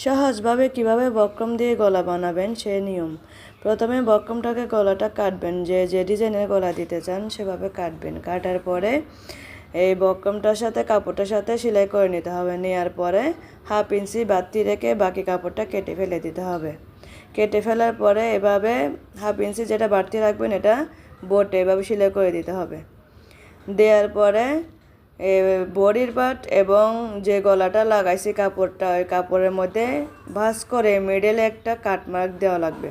সহজভাবে কিভাবে বক্রম দিয়ে গলা বানাবেন সে নিয়ম। প্রথমে বক্রমটাকে গলাটা কাটবেন, যে ডিজাইনের গলা দিতে চান সেভাবে কাটবেন। কাটার পরে এই বক্রমটার সাথে কাপড়টার সাথে সেলাই করে নিতে হবে। নেওয়ার পরে 1/2 ইঞ্চি বাড়তি রেখে বাকি কাপড়টা কেটে ফেলে দিতে হবে। কেটে ফেলার পরে এভাবে 1/2 ইঞ্চি যেটা বাড়তি রাখবেন এটা বোটে এভাবে সেলাই করে দিতে হবে। দেওয়ার পরে বডির পার্ট এবং যে গলাটা লাগাইছি কাপড়টা, ওই কাপড়ের মধ্যে ভাঁজ করে মিডলে একটা কাটমার্ক দেওয়া লাগবে।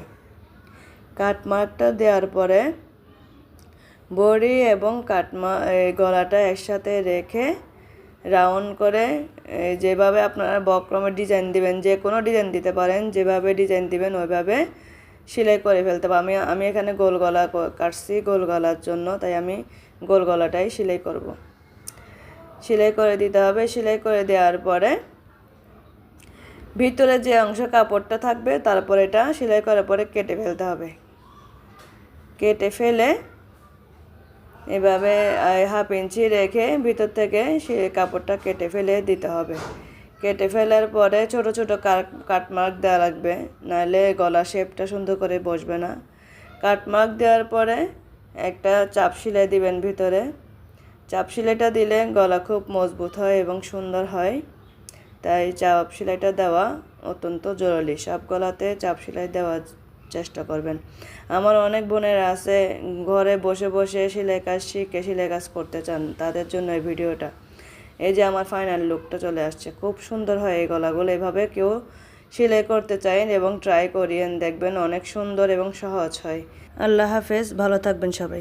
কাটমার্কটা দেওয়ার পরে বডি এবং গলাটা একসাথে রেখে রাউন্ড করে যেভাবে আপনারা বক্রমের ডিজাইন দিবেন, যে কোনো ডিজাইন দিতে পারেন, যেভাবে ডিজাইন দিবেন ওইভাবে সেলাই করে ফেলতে হবে। আমি এখানে গোল গলা কাটছি গোল গলার জন্য, তাই আমি গোল গলাটাই সেলাই করব। সেলাই করে দিতে হবে। সেলাই করে দেওয়ার পরে ভিতরে যে অংশ কাপড়টা থাকবে তারপর এটা সেলাই করার পরে কেটে ফেলতে হবে। কেটে ফেলে এভাবে 1/2 ইঞ্চি রেখে ভিতর থেকে সে কাপড়টা কেটে ফেলে দিতে হবে। কেটে ফেলার পরে ছোট ছোট কাটমার্ক দেওয়া লাগবে, নাহলে গলা শেপটা সুন্দর করে বসবে না। কাটমার্ক দেওয়ার পরে একটা চাপ সেলাই দিবেন ভিতরে। চাপ সেলাইটা দিলে গলা খুব মজবুত হয় এবং সুন্দর হয়, তাই চাপ সেলাইটা দেওয়া অত্যন্ত জরুরি। সব গলাতে চাপ সেলাই দেওয়ার চেষ্টা করবেন। আমার অনেক বোনেরা আছে ঘরে বসে বসে সেলাই কাজ শিখে সেলাই কাজ করতে চান, তাদের জন্য এই ভিডিওটা। এই যে আমার ফাইনাল লুকটা চলে আসছে, খুব সুন্দর হয় এই গলাগুলো। এভাবে কেউ সেলাই করতে চাইন এবং ট্রাই করিয়েন, দেখবেন অনেক সুন্দর এবং সহজ হয়। আল্লাহ হাফেজ, ভালো থাকবেন সবাই।